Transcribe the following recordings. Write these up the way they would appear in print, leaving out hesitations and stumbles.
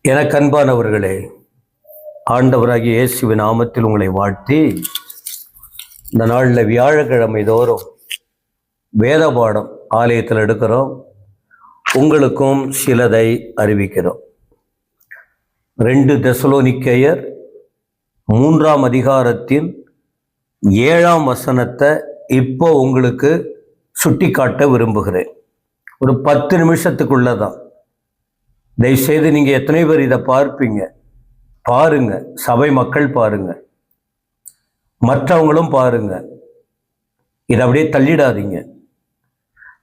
எனக்கு அன்பானவர்களே, ஆண்டவராகிய இயேசுவின் நாமத்தில் உங்களை வாழ்த்தி, இந்த நாளில் வியாழக்கிழமை தோறும் வேத பாடம் ஆலயத்தில் எடுக்கிறோம். உங்களுக்கும் சிலதை அறிவிக்கிறோம். 2 தெசலோனிக்கேயர் 3ஆம் அதிகாரத்தின் 7ஆம் வசனத்தை இப்போ உங்களுக்கு சுட்டி காட்ட விரும்புகிறேன். ஒரு 10 நிமிஷத்துக்குள்ளதான். தயவுசெய்து நீங்கள் எத்தனை பேர் இதை பார்ப்பீங்க? பாருங்க, சபை மக்கள் பாருங்க, மற்றவங்களும் பாருங்க. இதை அப்படியே தள்ளிடாதீங்க.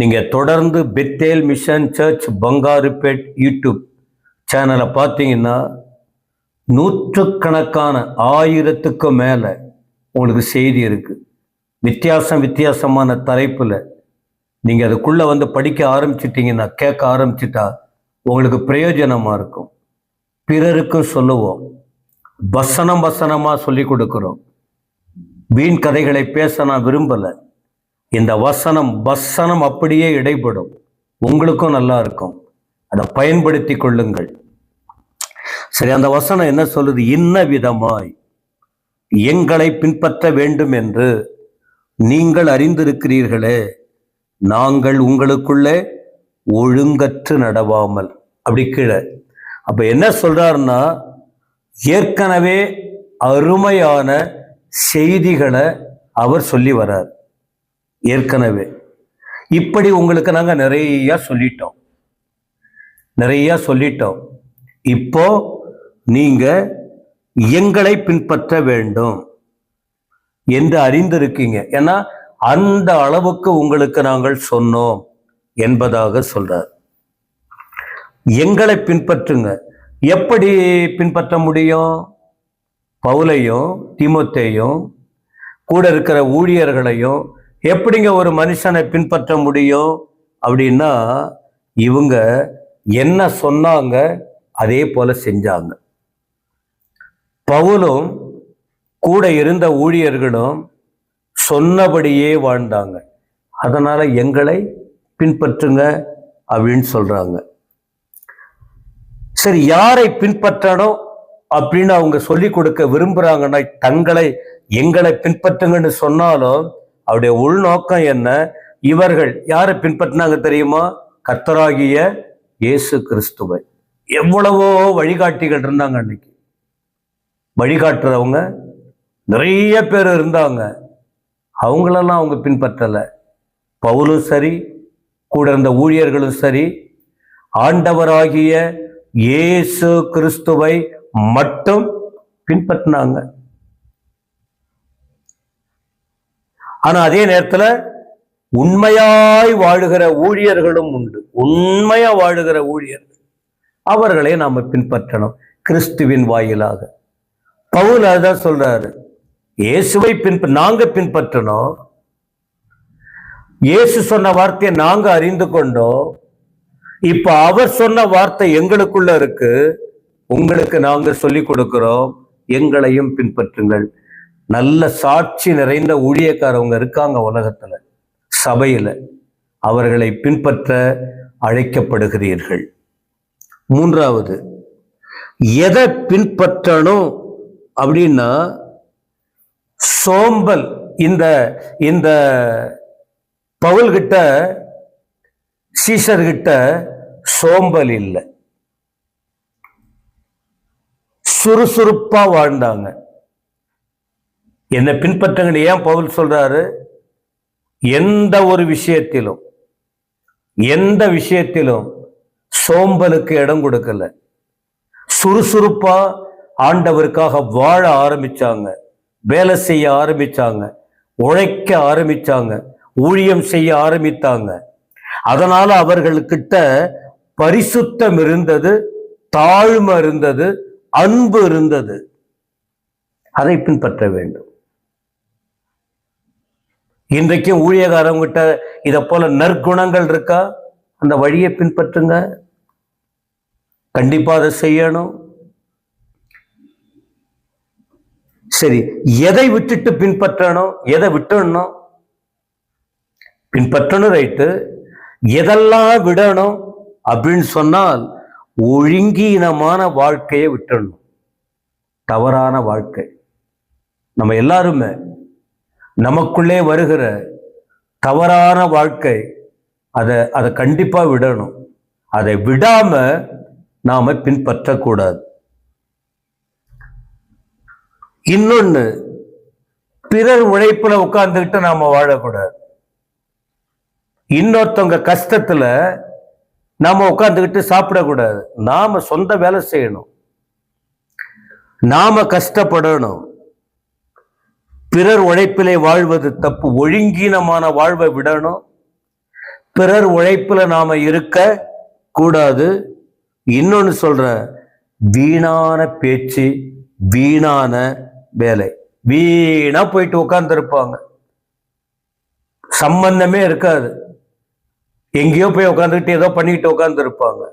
நீங்கள் தொடர்ந்து Bethel mission church Bangarupet YouTube சேனலை பார்த்தீங்கன்னா நூற்றுக்கணக்கான 1000க்கு மேலே உங்களுக்கு செய்தி இருக்குது. வித்தியாசமான தலைப்பில் நீங்கள் அதுக்குள்ளே வந்து படிக்க ஆரம்பிச்சிட்டிங்கன்னா, கேட்க ஆரம்பிச்சிட்டா உங்களுக்கு பிரயோஜனமாக இருக்கும். பிறருக்கும் சொல்லுவோம். வசனமாக சொல்லி கொடுக்குறோம். வீண் கதைகளை பேச நான் விரும்பலை. இந்த வசனம் அப்படியே இடைப்படும். உங்களுக்கும் நல்லா இருக்கும். அதை பயன்படுத்தி கொள்ளுங்கள். சரி, அந்த வசனம் என்ன சொல்லுது? இன்ன விதமாய் எங்களை பின்பற்ற வேண்டும் என்று நீங்கள் அறிந்திருக்கிறீர்களே, நாங்கள் உங்களுக்குள்ளே ஒழுங்கற்று நடவாமல். அப்படி கீழே அப்ப என்ன சொல்றாருன்னா, ஏற்கனவே அருமையான செய்திகளை அவர் சொல்லி வர்றார். ஏற்கனவே இப்படி உங்களுக்கு நாங்க நிறைய சொல்லிட்டோம். இப்போ நீங்க எங்களை பின்பற்ற வேண்டும் என்று அறிந்திருக்கீங்க. ஏன்னா அந்த அளவுக்கு உங்களுக்கு நாங்கள் சொன்னோம் என்பதாக சொல்றார். எங்களை பின்பற்றுங்க. எப்படி பின்பற்ற முடியும்? பவுலையும் தீமோத்தேயும் கூட இருக்கிற ஊழியர்களையும் எப்படிங்க ஒரு மனுஷனை பின்பற்ற முடியும் அப்படின்னா, இவங்க என்ன சொன்னாங்க அதே போல செஞ்சாங்க. பவுலும் கூட இருந்த ஊழியர்களும் சொன்னபடியே வாழ்ந்தாங்க. அதனால எங்களை பின்பற்றுங்க அப்படின்னு சொல்றாங்க. சரி, யாரை பின்பற்றணும் அப்படின்னு அவங்க சொல்லி கொடுக்க விரும்புறாங்கன்னா, எங்களை பின்பற்றுங்கன்னு சொன்னாலும் அவருடைய உள்நோக்கம் என்ன? இவர்கள் யாரை பின்பற்றினாங்க தெரியுமா? கர்த்தராகிய இயேசு கிறிஸ்துவை. எவ்வளவோ வழிகாட்டிகள் இருந்தாங்க. அன்னைக்கு வழிகாட்டுறவங்க நிறைய பேர் இருந்தாங்க. அவங்களெல்லாம் அவங்க பின்பற்றலை. பவுலும் சரி, கூட இருந்த ஊழியர்களும் சரி, ஆண்டவராகிய இயேசு கிறிஸ்துவை மட்டும் பின்பற்றினாங்க. ஆனா அதே நேரத்துல உண்மையாய் வாழுகிற ஊழியர்களும் உண்டு. உண்மையா வாழுகிற ஊழியர்கள், அவர்களை நாம பின்பற்றணும் கிறிஸ்துவின் வாயிலாக. பவுல் அதான் சொல்றாரு, இயேசுவை நாங்க பின்பற்றணும். இயேசு சொன்ன வார்த்தையை நாங்க அறிந்து கொண்டோம். இப்ப அவர் சொன்ன வார்த்தை எங்களுக்குள்ள இருக்கு. உங்களுக்கு நாங்க சொல்லி கொடுக்கிறோம், எங்களையும் பின்பற்றுங்கள். நல்ல சாட்சி நிறைந்த ஊழியக்காரவங்க இருக்காங்க உலகத்துல, சபையில. அவர்களை பின்பற்ற அழைக்கப்படுகிறீர்கள். 3வது, எதை பின்பற்றணும் அப்படின்னா, சோம்பல். இந்த பவுல் கிட்ட, சீசர் கிட்ட சோம்பல் இல்லை. சுறுசுறுப்பா வாழ்ந்தாங்க. என்ன பின்பற்றுங்க ஏன் பவுல் சொல்றாரு? எந்த விஷயத்திலும் சோம்பலுக்கு இடம் கொடுக்கல. சுறுசுறுப்பா ஆண்டவருக்காக வாழ ஆரம்பிச்சாங்க, வேலை செய்ய ஆரம்பிச்சாங்க, உழைக்க ஆரம்பிச்சாங்க, ஊழியம் செய்ய ஆரம்பித்தாங்க. அதனால அவர்களுக்கிட்ட பரிசுத்தம் இருந்தது, தாழ்மை இருந்தது, அன்பு இருந்தது. அதை பின்பற்ற வேண்டும். இன்றைக்கும் ஊழியக்காரங்கிட்ட இதை போல நற்குணங்கள் இருக்கா? அந்த வழியை பின்பற்றுங்க. கண்டிப்பா அதை செய்யணும். சரி, எதை விட்டுட்டு பின்பற்றணும், எதை விட்டுடணும்? பின்பற்றணும், ரைட்டு. எதெல்லாம் விடணும் அப்படின்னு சொன்னால், ஒழுங்கீனமான வாழ்க்கையை விட்டுடணும். தவறான வாழ்க்கை. நம்ம எல்லாருமே நமக்குள்ளே வருகிற தவறான வாழ்க்கை, அதை கண்டிப்பா விடணும். அதை விடாம நாம பின்பற்றக்கூடாது. இன்னொன்னு, பிறர் உழைப்புல உட்கார்ந்துக்கிட்டு நாம வாழக்கூடாது. இன்னொருத்தவங்க கஷ்டத்துல நாம உட்கார்ந்துக்கிட்டு சாப்பிடக்கூடாது. நாம சொந்த வேலை செய்யணும், நாம கஷ்டப்படணும். பிறர் உழைப்பிலே வாழ்வது தப்பு. ஒழுங்கீனமான வாழ்வை விடணும். பிறர் உழைப்புல நாம இருக்க கூடாது. இன்னொன்னு சொல்ற, வீணான பேச்சு, வீணான வேலை. வீணா போயிட்டு உட்கார்ந்து இருப்பாங்க, சம்பந்தமே இருக்காது. எங்கேயோ போய் உட்காந்துக்கிட்டு ஏதோ பண்ணிட்டு உட்கார்ந்து இருப்பாங்க.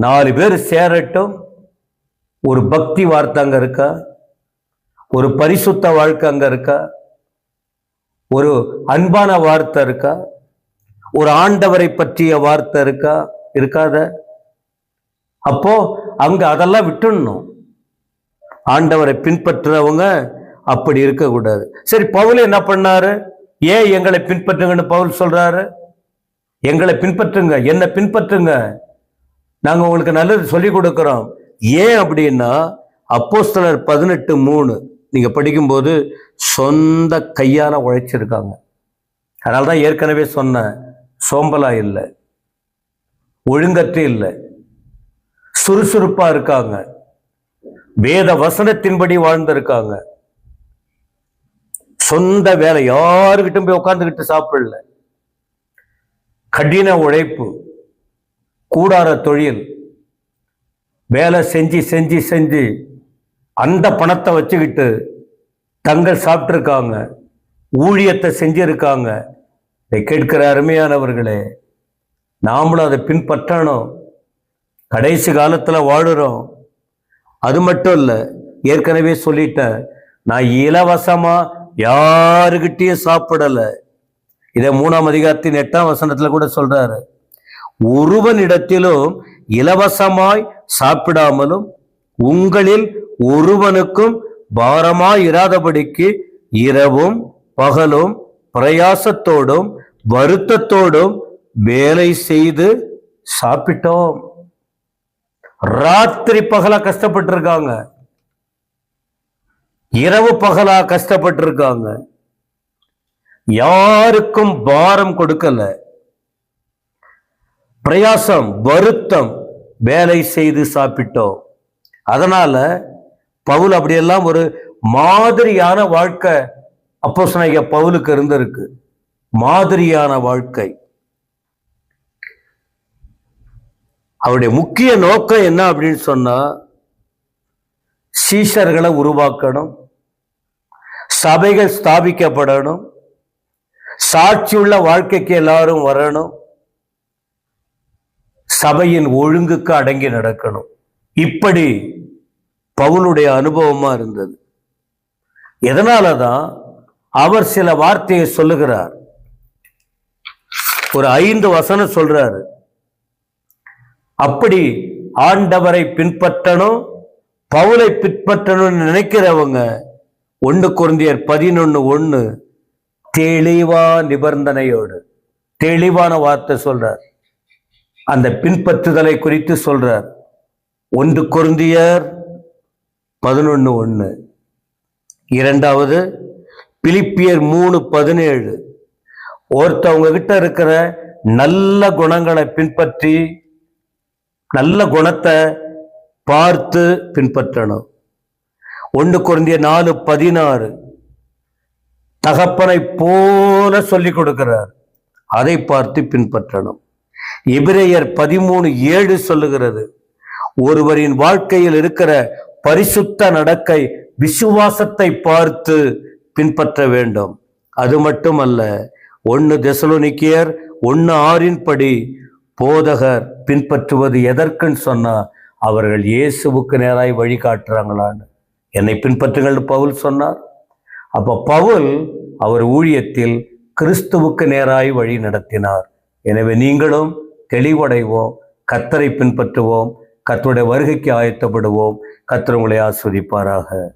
4 பேர் சேரட்டும், ஒரு பக்தி வார்த்தை அங்க இருக்கா? ஒரு பரிசுத்த வாழ்க்கை அங்க இருக்கா? ஒரு அன்பான வார்த்தை இருக்கா? ஒரு ஆண்டவரை பற்றிய வார்த்தை இருக்கா? இருக்காத. அப்போ அங்க அதெல்லாம் விட்டுடணும். ஆண்டவரை பின்பற்றுறவங்க அப்படி இருக்கக்கூடாது. சரி, பவுல் என்ன பண்ணாரு? ஏன் எங்களை பின்பற்றுங்கன்னு பவுல் சொல்றாரு? எங்களை பின்பற்றுங்க, என்ன பின்பற்றுங்க, நாங்க உங்களுக்கு நல்லது சொல்லி கொடுக்கிறோம். ஏன் அப்படின்னா, அப்போஸ்தலர் 18:3 நீங்க படிக்கும்போது சொந்த கையால உழைச்சிருக்காங்க. அதனால்தான் ஏற்கனவே சொன்ன, சோம்பலா இல்லை, ஒழுங்கற்று இல்லை, சுறுசுறுப்பா இருக்காங்க, வேத வசனத்தின்படி வாழ்ந்திருக்காங்க. சொந்த வேலை, யாருக்கிட்டும் போய் உட்கார்ந்துக்கிட்டு சாப்பிடல. கடின உழைப்பு, கூடார தொழில், வேலை செஞ்சு செஞ்சு செஞ்சு அந்த பணத்தை வச்சுக்கிட்டு தங்கள் சாப்பிட்டுருக்காங்க, ஊழியத்தை செஞ்சிருக்காங்க. இதை கேட்கிற அருமையானவர்களே, நாமளும் அதை பின்பற்றணும். கடைசி காலத்துல வாழுறோம். அது மட்டும் இல்லை, ஏற்கனவே சொல்லிட்டேன், நான் இலவசமா யாருகிட்டயும் சாப்பிடல. இதை 3ஆம் அதிகாரத்தின் 8ஆம் வசனத்துல கூட சொல்றாரு. ஒருவனிடத்திலும் இலவசமாய் சாப்பிடாமலும் உங்களில் ஒருவனுக்கும் பாரமாய் இராதபடிக்கு இரவும் பகலும் பிரயாசத்தோடும் வருத்தத்தோடும் வேலை செய்து சாப்பிட்டோம். ராத்திரி பகலா கஷ்டப்பட்டு இருக்காங்க, இரவு பகலா கஷ்டப்பட்டு இருக்காங்க. யாருக்கும் பாரம் கொடுக்கல. பிரயாசம், வருத்தம், வேலை செய்து சாப்பிட்டோம். அதனால பவுல் அப்படியெல்லாம் ஒரு மாதிரியான வாழ்க்கை அப்போஸ்தலனாகிய பவுலுக்கு இருந்திருக்கு. மாதிரியான வாழ்க்கை. அவருடைய முக்கிய நோக்கம் என்ன அப்படின்னு சொன்னா, சீஷர்களை உருவாக்கணும், சபைகள் ஸ்தாபிக்கப்படணும், சாட்சியுள்ள வாழ்க்கைக்கு எல்லாரும் வரணும், சபையின் ஒழுங்குக்கு அடங்கி நடக்கணும். இப்படி பவுலுடைய அனுபவமா இருந்தது. எதனாலதான் அவர் சில வார்த்தையை சொல்லுகிறார். ஒரு 5 வசனம் சொல்றாரு. அப்படி ஆண்டவரை பின்பற்றணும், பவுலை பின்பற்றணும்னு நினைக்கிறவங்க 1 கொரிந்தியர் 11:1 தெளிவா நிபந்தனையோடு, தெளிவான வார்த்தை சொல்றார். அந்த பின்பற்றுதலை குறித்து சொல்றார். 1 கொரிந்தியர் 11:1. இரண்டாவது பிலிப்பியர் 3:17. ஒருத்தவங்க கிட்ட இருக்கிற நல்ல குணங்களை பின்பற்றி, நல்ல குணத்தை பார்த்து பின்பற்றணும். 1 கொரிந்தியர் 4:16 தகப்பனை போல சொல்லிக் கொடுக்கிறார், அதை பார்த்து பின்பற்றணும். எபிரேயர் 13:7 சொல்லுகிறது, ஒருவரின் வாழ்க்கையில் இருக்கிற பரிசுத்த நடக்கை விசுவாசத்தை பார்த்து பின்பற்ற வேண்டும். அது மட்டுமல்ல, 1 தெசலோனிக்கேயர் 1:6 படி போதகர் பின்பற்றுவது எதற்குன்னு சொன்னா, அவர்கள் இயேசுவுக்கு நேராய் வழிகாட்டுறாங்களான்னு. என்னை பின்பற்றுங்கள் பவுல் சொன்னார். அப்ப பவுல் அவர் ஊழியத்தில் கிறிஸ்துவுக்கு நேராய் வழி நடத்தினார். எனவே நீங்களும் தெளிவடைவோம். கர்த்தரை பின்பற்றுவோம், கர்த்தருடைய வருகைக்கு ஆயத்தப்படுவோம். கர்த்தர் உங்களை ஆஸ்வதிப்பாராக.